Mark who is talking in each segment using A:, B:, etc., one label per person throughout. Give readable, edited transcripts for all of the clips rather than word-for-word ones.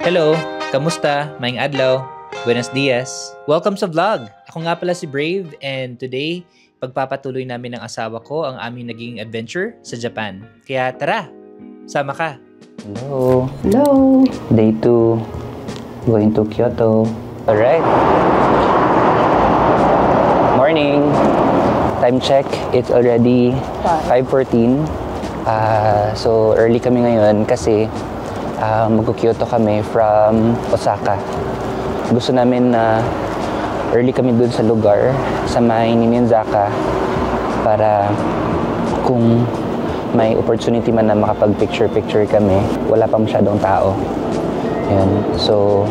A: Hello, kamusta? Maayong adlaw. Buenos dias. Welcome sa vlog. Ako nga pala si Brave and today, pagpapatuloy namin ng asawa ko ang aming naging adventure sa Japan. Kaya tara, sama ka.
B: Hello.
C: Hello.
B: Day 2. Going to Kyoto. Alright. Morning. Time check. It's already 5:14. So early kami ngayon kasi mag-Kyoto kami from Osaka. Gusto namin na early kami dun sa lugar sa may Ninenzaka para kung may opportunity man na makapag-picture-picture kami, wala pa masyadong tao. Yan. So,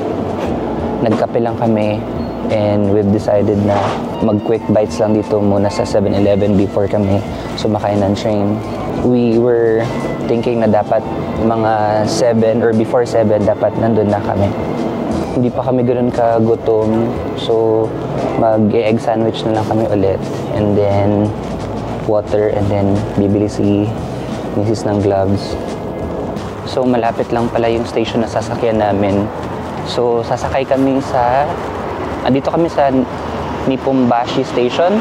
B: nagkape lang kami and we've decided na mag-quick bites lang dito muna sa 7-Eleven before kami sumakay ng train. We were thinking na dapat mga 7 or before 7 dapat nandun na kami. Hindi pa kami ganoon kagutom, so mag-egg sandwich na lang kami ulit and then water and then bibili si Mrs. ng gloves. So malapit lang pala yung station na sasakyan namin. So sasakay kami sa andito kami sa Nippon-bashi Station.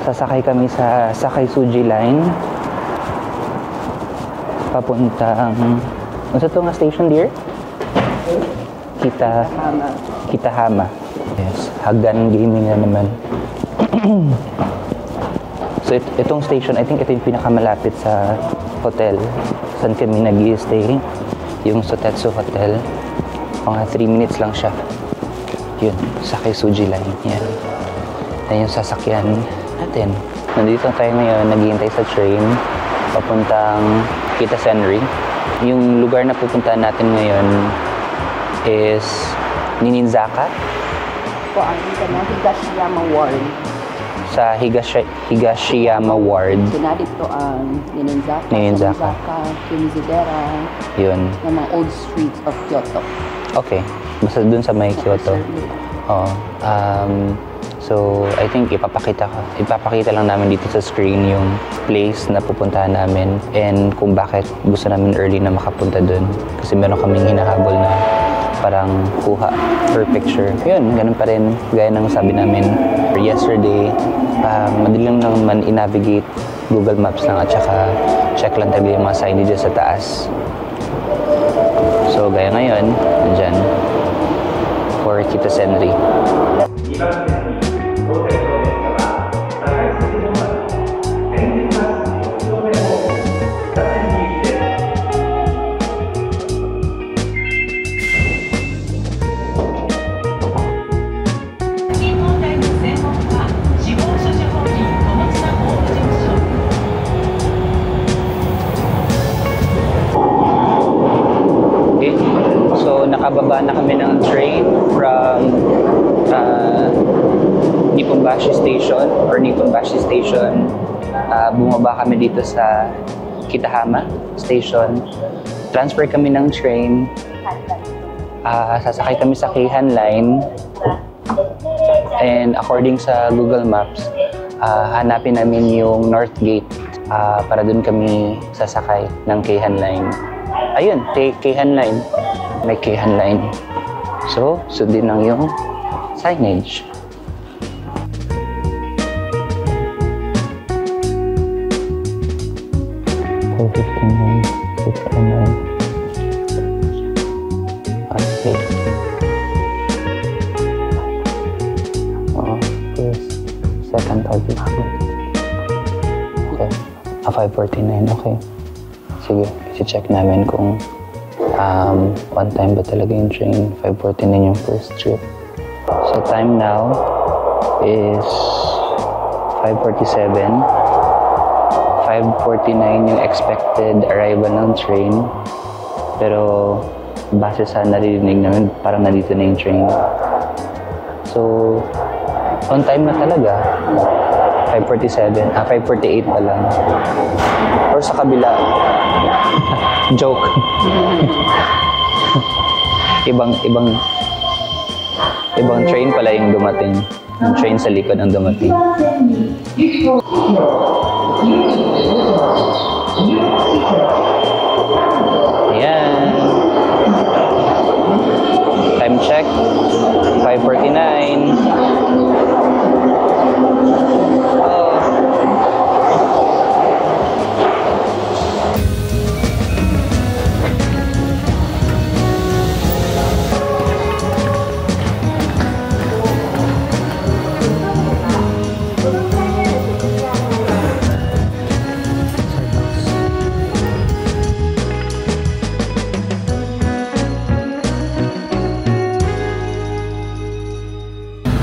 B: Sasakay kami sa Sakaisuji Line. Papuntang ano sa nga station, dear? Kitahama. Yes, Hagan Gaming na naman. So itong station, I think ito yung pinakamalapit sa hotel. Saan kami nag-i-stay? Yung Sotetsu Hotel. Mga 3 minutes lang siya. Yun, Sakaisuji Line. Yan. Yan yung sasakyan natin. Nandito tayo ngayon, naghihintay sa train papuntang Kitasenri. Yung lugar na pupuntahan natin ngayon is Ninenzaka.
C: Kuan ka na Higashiyama Ward.
B: Sa Higashiyama Ward.
C: Sinadito ang Ninenzaka,
B: Ninenzaka.
C: Kinzidera.
B: Yun.
C: Yung mga old streets of Kyoto.
B: Okay. Basta dun sa may Kyoto. Oo. So, I think ipapakita lang namin dito sa screen yung place na pupuntahan namin and kung bakit gusto namin early na makapunta dun. Kasi meron kaming hinahabol na parang kuha per picture. Yun, ganun pa rin. Gaya ng sabi namin yesterday, madali lang naman i-navigate Google Maps lang at saka check lang talaga yung mga signages sa taas. So, gaya ngayon, nandyan for Kitasenri. So, nakababa na kami ng train from Nippon-bashi Station or Nippon-bashi Station. Bumaba kami dito sa Kitahama Station. Transfer kami ng train. Sasakay kami sa Keihan Line. And according sa Google Maps, hanapin namin yung North Gate para dun kami sasakay ng Keihan Line. Ayun, Keihan Line. May Keihan Line. So, sundin lang yung signage. Okay. First, second, third. Okay. 5:49. Okay. Sige, i-check namin kung on time ba talaga yung train. 5:49 yung first trip. So time now is 5:47. 5:49 yung expected arrival ng train. Pero base sa narinig namin, parang nandito na yung train. So on time na talaga. 5:47. 5:48 pa lang. Or sa kabila. Joke. ibang train pala yung dumating. Yung train sa likod ang dumating. Ayan. check. 5:49. Oh.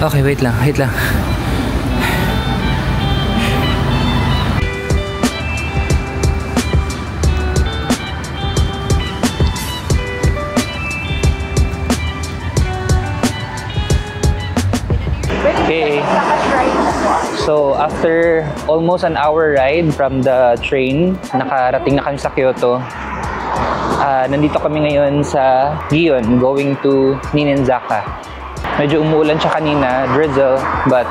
A: Okay, wait lang.
B: Okay. So, after almost an hour ride from the train, nakarating na kami sa Kyoto. Nandito kami ngayon sa Gion, going to Ninenzaka. Medyo umuulan siya kanina, drizzle, but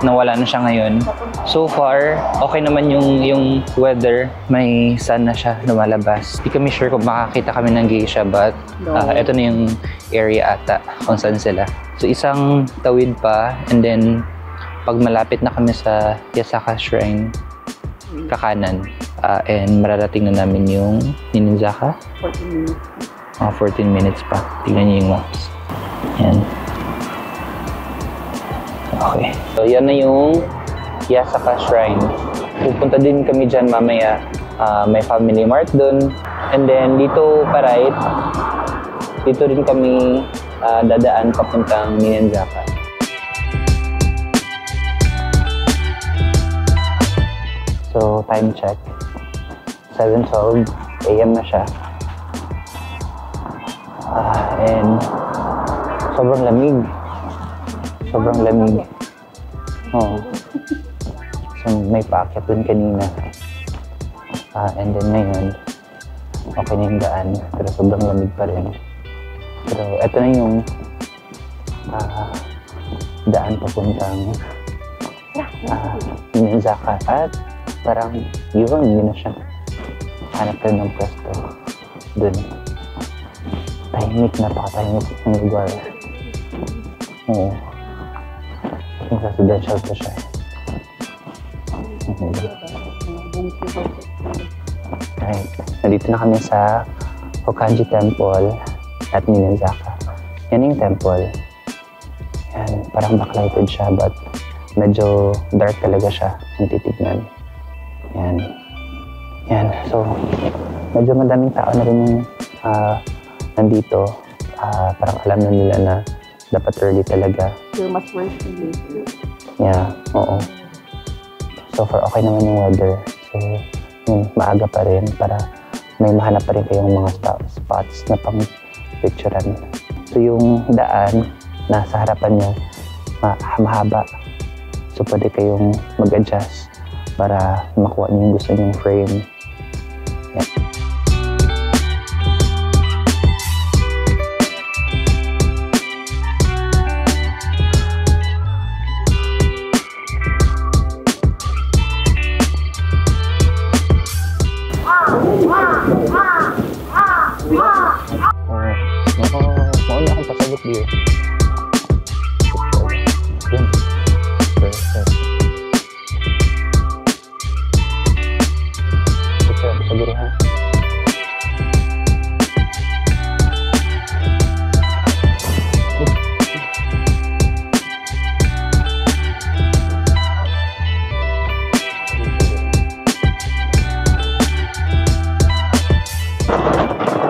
B: nawala na siya ngayon. So far, okay naman yung weather. May sun na siya lumalabas. Di kami sure kung makakita kami ng geisha, but ito na yung area ata kung saan sila. So isang tawid pa, and then pag malapit na kami sa Yasaka Shrine, kakanan. And mararating na namin yung Ninenzaka.
C: 14 minutes.
B: 14 minutes pa. Tingnan niyo yung maps. Yan. Okay. So, yan na yung Yasaka Shrine. Pupunta din kami dyan mamaya. May family mart dun. And then, dito pa right, dito rin kami dadaan papuntang Ninenzaka. So, time check. 7:12 AM na siya. And sobrang lamig. Oh. So, may packet dun kanina. And then ngayon, okay na yung daan. Pero sobrang lamig pa rin. Pero eto na yung daan papuntang Ninenzaka. At parang yun na siya. Hanap ka ng pwesto dun. Tahimik, napakatahimik ng lugar. Oo. Yung residential pa siya. Right. Nandito na kami sa Hokkanji Temple at Ninenzaka. Yan yung temple. Yan, parang backlighted siya, but medyo dark talaga siya yung titignan. Yan. Yan. So, medyo madaming tao na rin yung nandito. Parang alam na nila na dapat early talaga.
C: You're much worse than later.
B: Yeah, oo. So far, okay naman yung weather. So, maaga pa rin para may mahanap pa rin kayong mga spots na pang picturean. So, yung daan nasa harapan nyo, mahaba. So, pwede kayong mag-adjust para makuha nyo yung gusto nyong frame. Yeah. Mauna akong pasabot dito. Yun. Perfect. Picture ako sa guru, ha?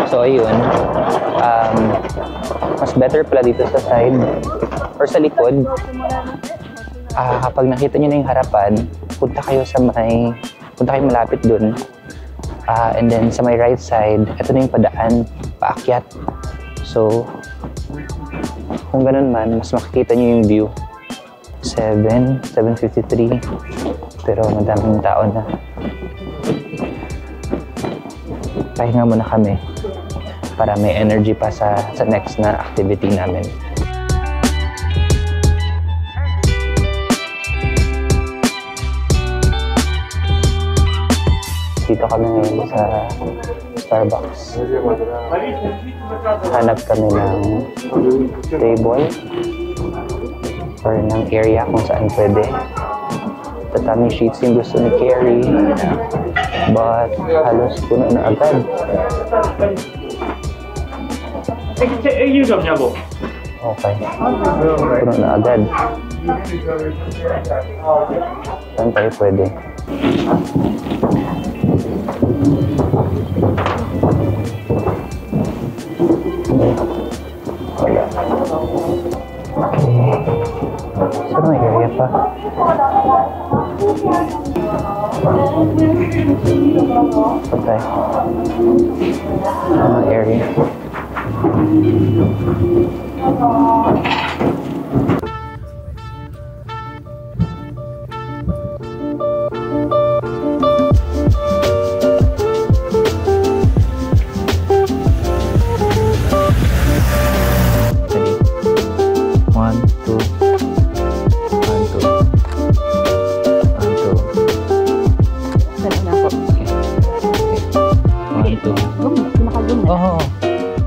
B: So, ayun. Mas better pala dito sa side or sa likod. Kapag nakita nyo na yung harapan, punta kayo malapit dun. And then sa my right side, ito na yung padaan, paakyat. So, kung ganun man, mas makikita nyo yung view. 7:53. Pero madaming tao na. Pahinga muna kami para may energy pa sa next na activity namin. Dito kami ngayon sa Starbucks. Hanap kami ng table or ng area kung saan pwede. Tataming sheets yung gusto ni Carrie, but halos puno na agad. Okay, puno na agad. Saan tayo pwede? Wala. Okay. Saan may area pa? Okay. Saan may area?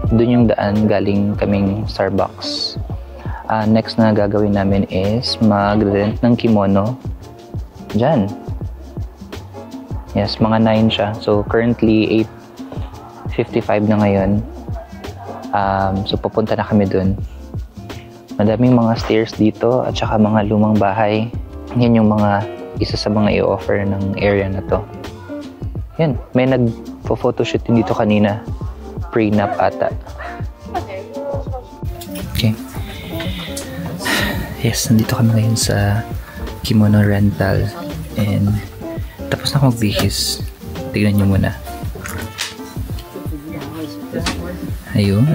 B: Doon yung daan galing kaming Starbucks. Next na gagawin namin is mag-rent ng kimono dyan. Yes, mga 9 siya. So currently 8:55 na ngayon. So papunta na kami doon. Madaming mga stairs dito at saka mga lumang bahay. Yan yung mga isa sa mga i-offer ng area na to. Yan, may nag-photoshoot din dito kanina. Pre-nap ata. Okay. Yes, nandito kami ngayon sa kimono rental. And tapos na akong magbihis. Tignan nyo muna. Ayun.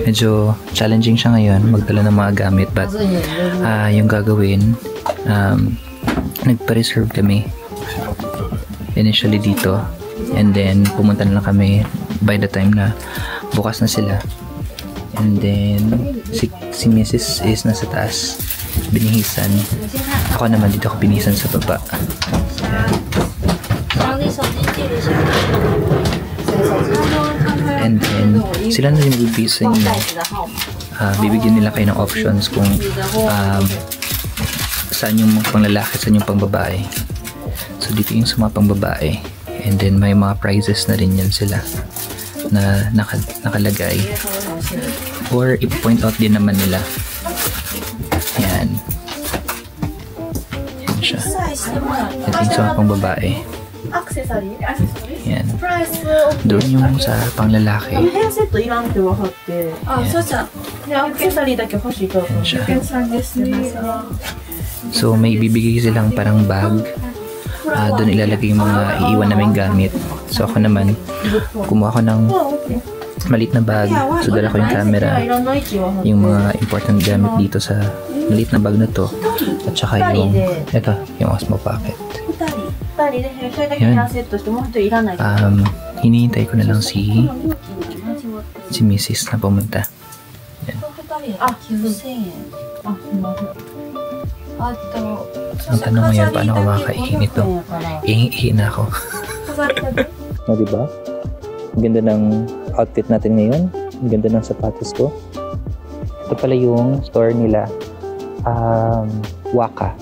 B: Medyo challenging siya ngayon magdala ng mga gamit, but yung gagawin, nagpa-reserve kami initially dito, and then pumunta na lang kami by the time na bukas na sila, and then si Mrs. is nasa taas binihisan, ako naman dito ako binihisan sa baba. And then sila na rin magbibigay sa inyo, bibigyan nila kayo ng options kung saan yung panglalaki, saan yung pangbabae. So dito yung sa mga pangbabae, and then may mga prizes na rin yan sila na nakalagay, or i-point out din naman nila. Yan siya. Ito yung sa mga pangbabae. Yan. Doon yung sa panglalaki. Yan siya. So may ibibigay silang parang bag. Doon ilalagay yung mga iiwan naming gamit. So ako naman, kumuha ko ng maliit na bag. So dala ko yung camera, yung mga important gamit dito sa maliit na bag na to, at saka yung ito, yung Osmo Pocket. Yan. Hinihintay ko na lang si Mrs. na pumunta. Yan. Ang tanong ngayon, paano ko makakain ito? Ihi na ako. O, diba? Ang ganda ng outfit natin ngayon. Ang ganda ng sapatos ko. Ito pala yung store nila. Waka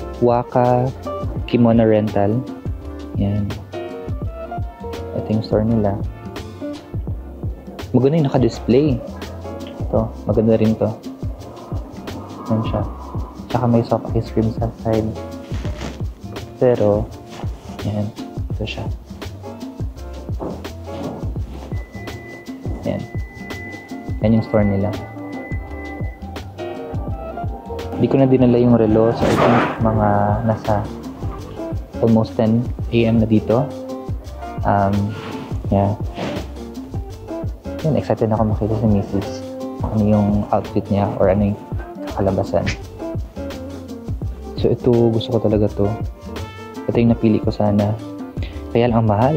B: Kimono Rental. Yan. Ito yung store nila. Maganda yung naka-display. Ito, maganda rin to. Yan siya. Tsaka may soft ice cream sa side. Pero, yan. Ito siya. Yan. Yan yung store nila. Hindi ko na dinala yung relo. So, I think mga nasa almost 10 AM na dito. Yeah. Yan, excited ako makita si Mrs. Ano yung outfit niya or ano yung kalabasan. So, ito, gusto ko talaga to. Ito yung napili ko sana. Kaya lang ang mahal.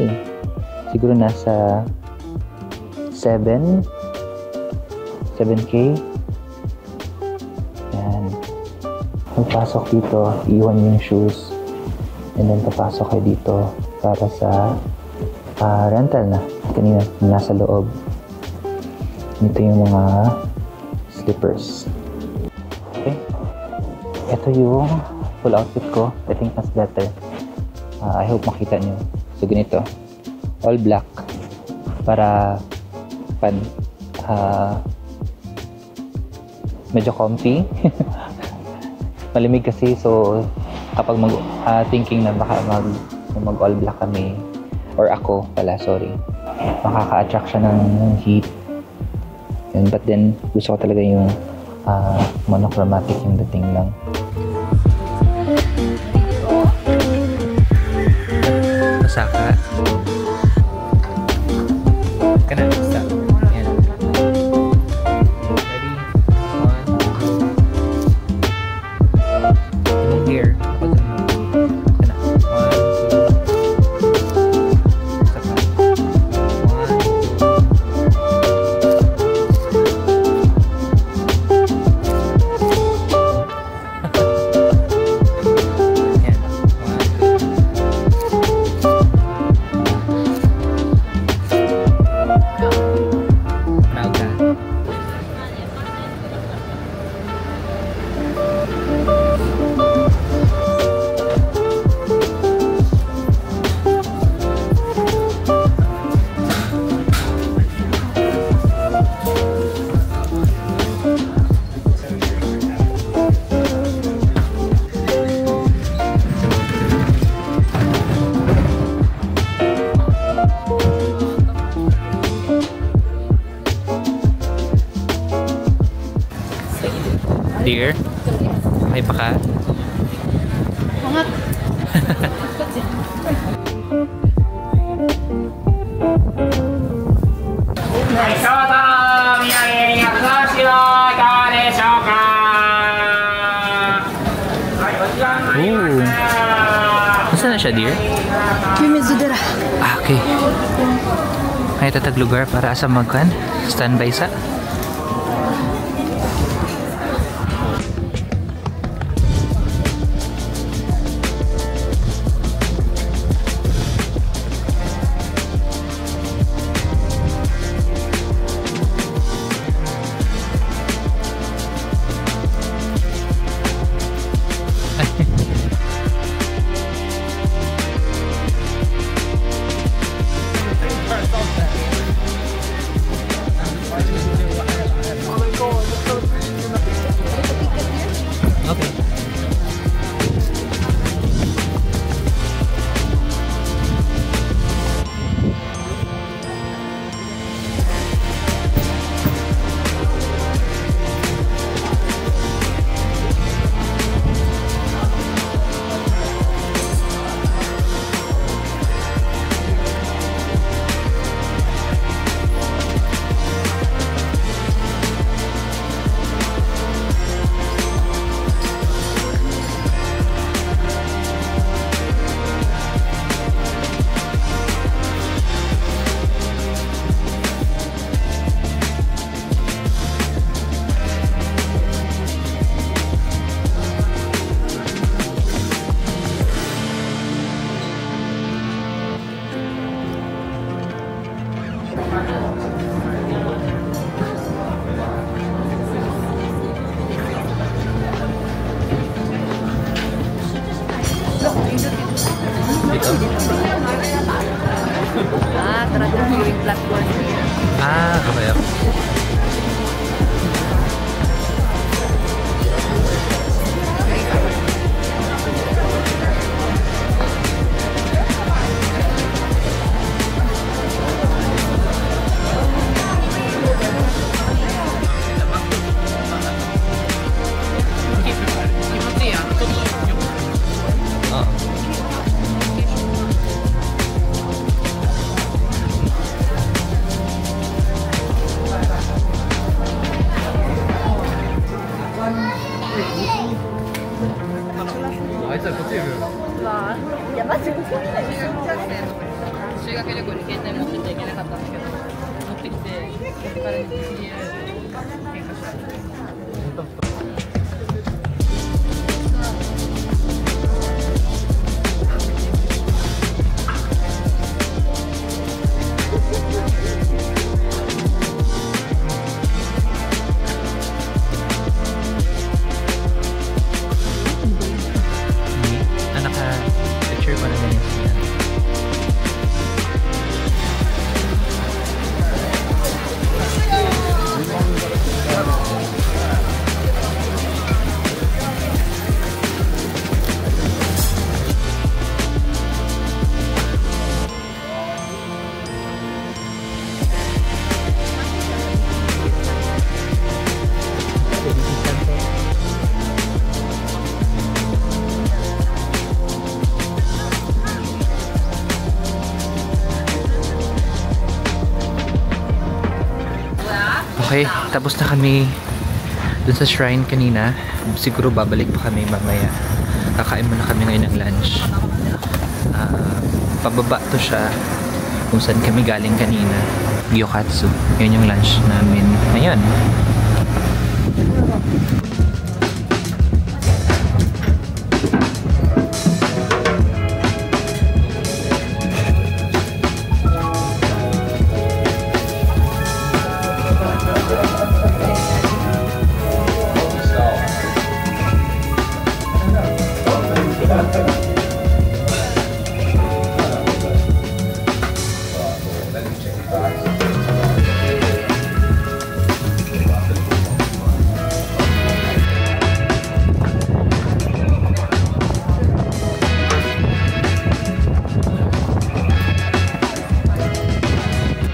B: Siguro nasa 7K. Yan. Pagpasok dito, iwan yung shoes. And then papasok kayo dito para sa rental na. Kanina, nasa loob. Ito yung mga slippers. Okay. Ito yung full outfit ko. I think mas better. I hope makita nyo. So, ganito. All black. Para medyo comfy. Malamig kasi. So, kapag thinking na baka mag all black kami, or ako pala, sorry, makaka-attract siya ng heat. Yun, but then gusto ko talaga yung monochromatic yung dating lang. Masaka. Kana, stop. Yan. Ready? 1, 2. Yung here. Kana. 1. Dear, may paka? Hangat. Nasaan na siya, dear? Okay. May tatag lugar para sa magkan? Standby sa?
C: Platform.
B: Okay.
A: Tapos na kami dun sa shrine kanina. Siguro babalik pa kami mamaya. Kakain muna kami ngayon ng lunch. Pababa to siya kung saan kami galing kanina. Gyokatsu. Yun yung lunch namin ngayon.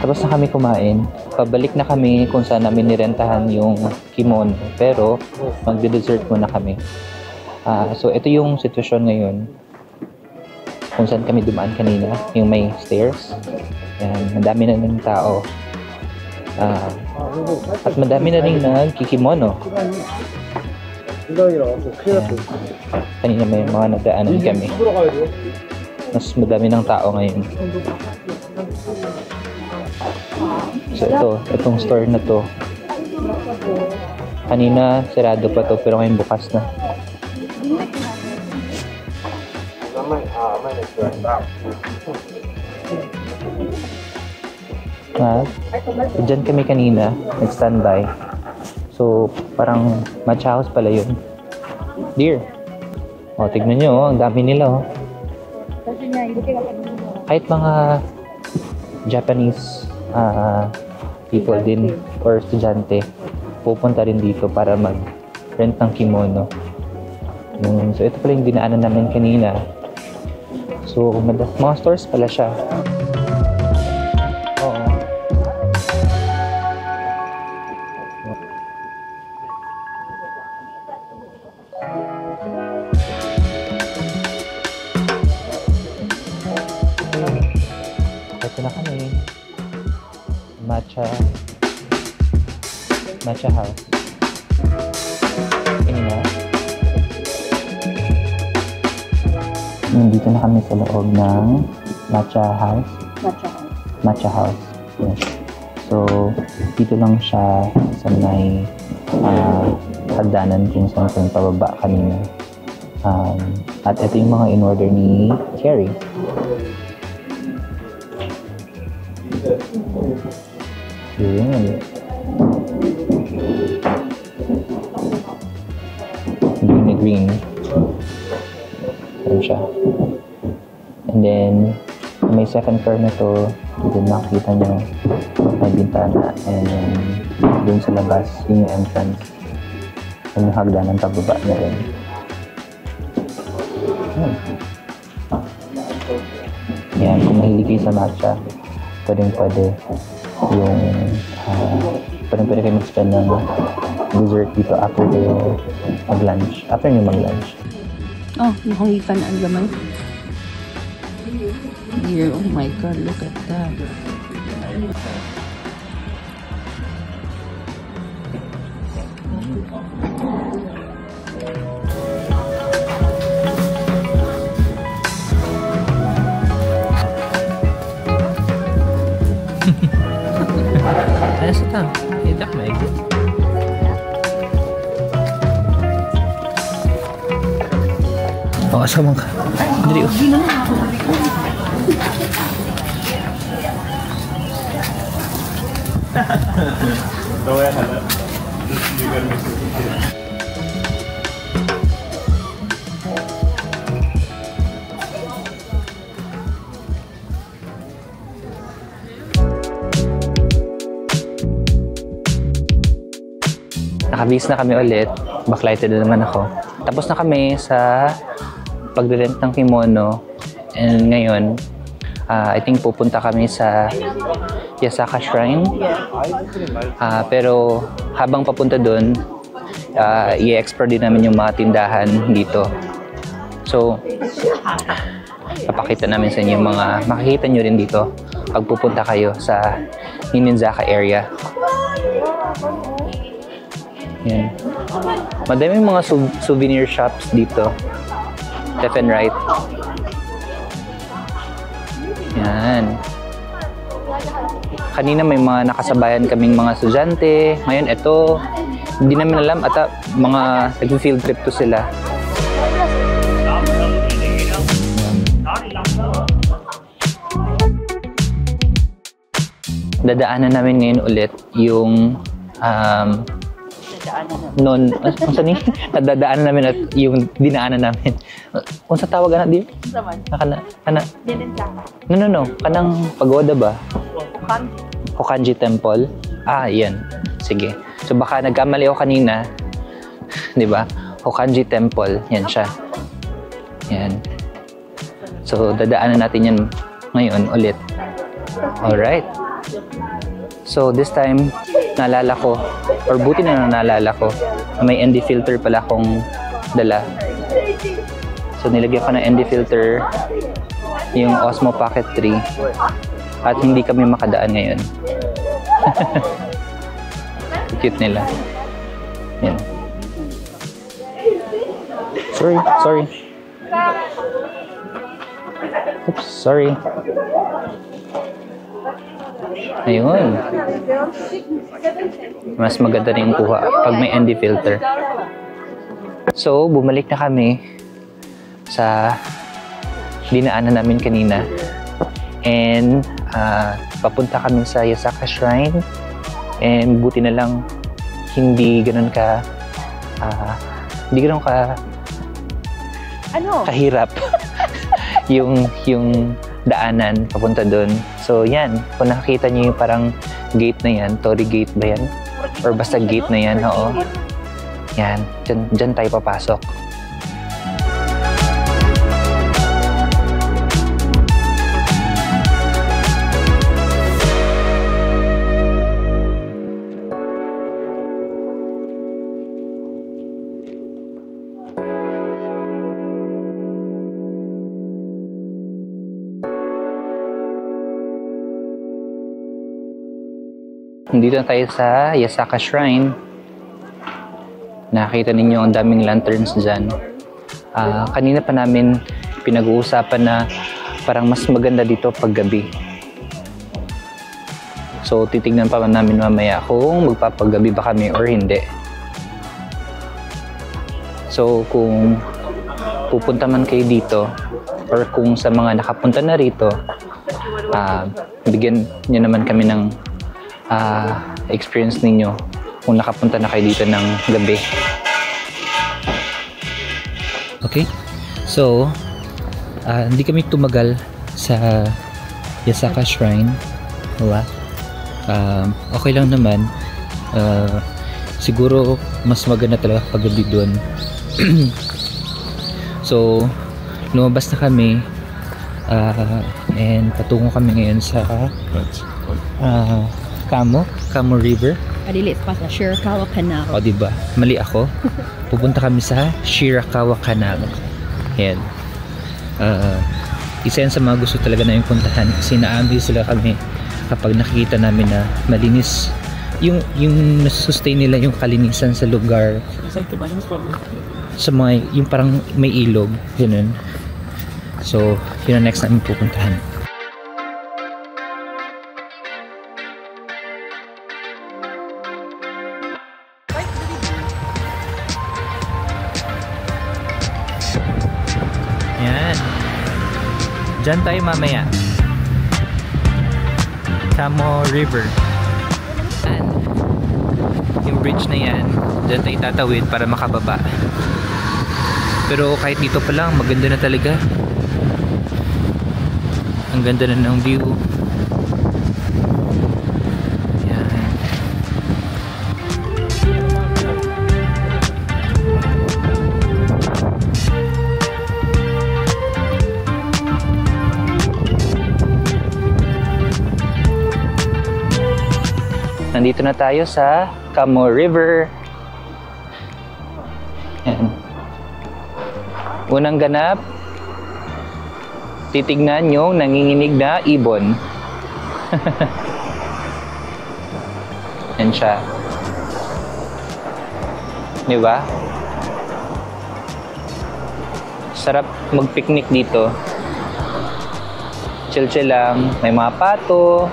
A: Tapos na kami kumain. Pabalik na kami kung saan namin nirentahan yung kimono. Pero magde-dessert muna kami. So ito yung sitwasyon ngayon. Kung saan kami dumaan kanina. Yung may stairs. Yan, madami na ng tao. At madami na rin nagkikimono. Yan. Kanina may mga nadaanan kami. Mas madami ng tao ngayon. So itong store na to. Kanina sarado pa to pero ngayon bukas na. Diyan kami kanina, nag-standby. So parang matcha house pala yun. Dear. Tignan nyo, ang dami nila. Kahit mga Japanese people din or estudyante pupunta rin dito para mag-rent ng kimono. So ito pala yung dinaanan namin kanina. So mga stores pala siya. Oo. Ito na kami. Matcha house. Kanina. Nandito na kami sa loob ng matcha house. Matcha house. Yes. So, dito lang siya sa may hagdanan kung saan pababa kanina. At ito yung mga in-order ni Carrie. Yun. Green. Ayan siya. And then, may second floor na to. Dito nakikita nyo may bintana. And then, dun sa labas, yung entrance. Yung hagdanan pababa na rin. Yan, kung mahilig kayo sa matcha, pwede yung pwede kayo mag-spend ng dessert dito after kayo mag-lunch. After nyo mag-lunch.
C: Oh, mukhang ikan ang laman. Dear, oh my God, look at that.
A: Ayos ito. Idak na ito. Asama ka. Dali. Nakabihis na kami ulit. Backlighted na naman ako. Tapos na kami sa pag-rent ng kimono. And ngayon, I think pupunta kami sa Yasaka Shrine. Pero habang papunta doon, i-explore din namin yung mga tindahan dito. So, papakita namin sa inyo yung mga makikita nyo rin dito pag pupunta kayo sa Ninenzaka area.
B: Yan. Madaming mga souvenir shops dito. Left and right. Yan. Kanina may mga nakasabayan kaming mga estudyante. Ngayon, ito, hindi namin alam at mga nag-field trip to sila. Dadaanan namin ngayon ulit yung nadadaanan namin at yung dinaanan namin. Kung sa tawagan na din? No. Kanang pagoda ba? Hokanji Temple. Yan. Sige. So baka nagkamali ako kanina. 'Di ba? Hokanji Temple. Yan siya. Yan. So dadaanan natin yan ngayon ulit. Alright. So this time, naalala ko, or buti na naalala ko, na may ND filter pala akong dala. So nilagyan ko ng ND filter yung Osmo Pocket 3 at hindi kami makadaan ngayon. Cute nila. Yan. Sorry. Oops, sorry. Ayun. Mas maganda rin yung kuha pag may ND filter. So, bumalik na kami sa dinaanan namin kanina. And papunta kami sa Yasaka Shrine. And buti na lang hindi ganun ka kahirap yung daanan papunta doon. So yan, kung nakikita niyo yung parang gate na yan, Torii Gate ba yan? Or basta gate na yan, oo. Yan, dyan tayo papasok. Dito na tayo sa Yasaka Shrine. Nakita ninyo ang daming lanterns dyan. Kanina pa namin pinag-uusapan na parang mas maganda dito pag gabi. So titignan pa namin mamaya kung magpapagabi ba kami or hindi. So kung pupunta man kayo dito or kung sa mga nakapunta na rito, bigyan nyo naman kami ng experience ninyo kung nakapunta na kayo dito ng gabi.
A: Okay, so hindi kami tumagal sa Yasaka Shrine. Wala. Okay lang naman. Siguro mas maganda talaga pag gabi doon. So lumabas na kami and patungo kami ngayon sa Kamo River.
C: Adilit pa sa Shirakawa Canal.
A: O diba? Mali ako. Pupunta kami sa Shirakawa Canal. Yan. Isa yan sa mga gusto talaga namin puntahan kasi naambil sila kami kapag nakikita namin na malinis yung nasusustain nila yung kalinisan sa lugar, sa mga yung parang may ilog, ganun. So yun ang next namin pupuntahan. Yan. Diyan tayo mamaya. Kamo River. Yan. Yung bridge na yan, diyan tayo tatawid para makababa. Pero kahit dito pa lang, maganda na talaga. Ang ganda na ng view. Yan. Nandito na tayo sa Kamo River. Yan. Unang ganap, titignan yung nanginginig na ibon. Yan siya.
B: Di ba? Sarap mag-picnic dito. Chill-chill lang. May mga pato.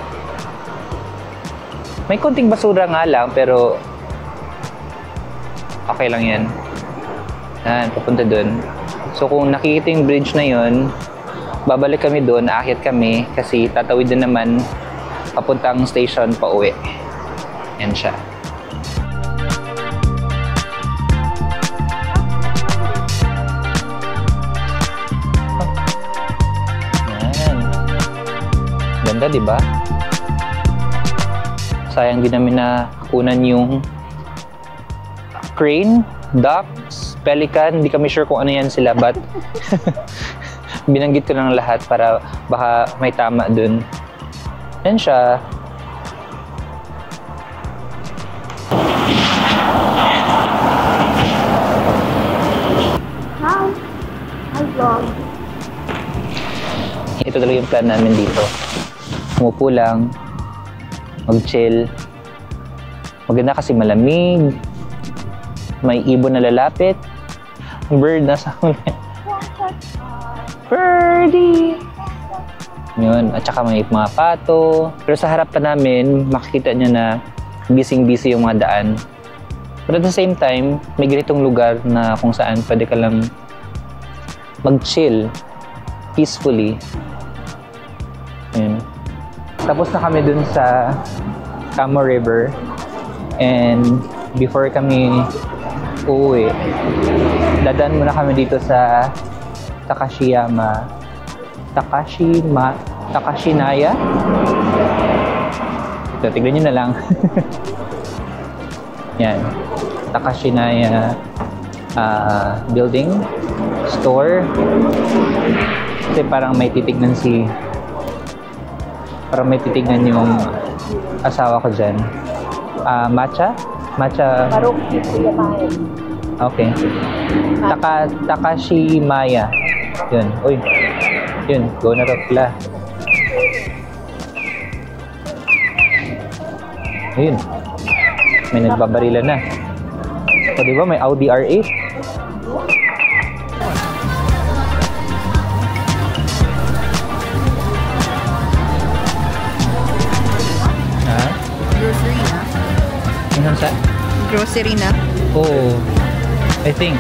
B: May konting basura nga lang, pero okay lang yan. Yan, papunta dun. So kung nakikita yung bridge na yun, babalik kami dun, aakyat kami kasi tatawid din naman papuntang station pa uwi. Yan siya. Yan. Ganda, di ba? Sayang din namin na kunan yung crane, ducks, pelican. Hindi kami sure kung ano yan sila, but binanggit ko lang lahat para baka may tama dun. Yan siya.
C: Hi vlog.
B: Ito talaga yung plan namin dito. Umupo lang, mag-chill. Maganda kasi malamig. May ibon na lalapit. Bird nasa huli. Birdie! Yun. At saka may mga pato. Pero sa harap pa namin, makikita nyo na busy-busy yung mga daan. But at the same time, may ganitong lugar na kung saan pwede ka lang mag-chill peacefully. Yun. Tapos na kami dun sa Camo River. And before kami uuwi, dadaan muna kami dito sa Takashinaya. Ito, tignan nyo na lang. Yan. Takashinaya building, store. Kasi parang may titignan yung asawa ko dyan. Matcha? Okay. Takashimaya. Yun. Uy. Yun. Go na pala. Ayun. May nagbabarila na. O diba may Audi R8?
C: Grocery na.
B: Ano sa?
C: Grocery na.
B: Oh, I think.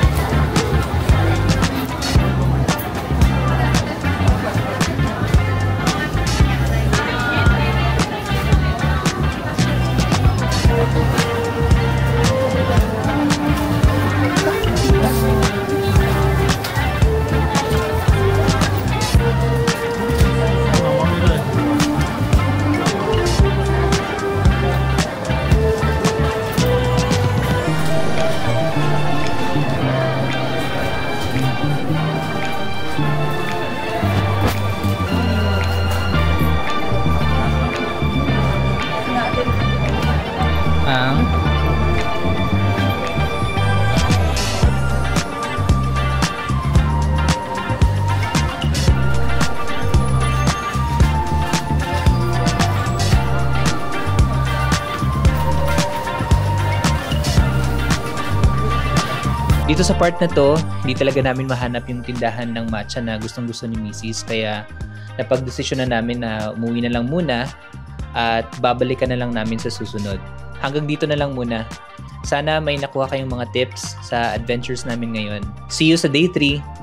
A: Dito sa part na to, hindi talaga namin mahanap yung tindahan ng matcha na gustong-gusto ni Mrs. Kaya napag-desisyon na namin na umuwi na lang muna at babalikan na lang namin sa susunod. Hanggang dito na lang muna. Sana may nakuha kayong mga tips sa adventures namin ngayon. See you sa day 3!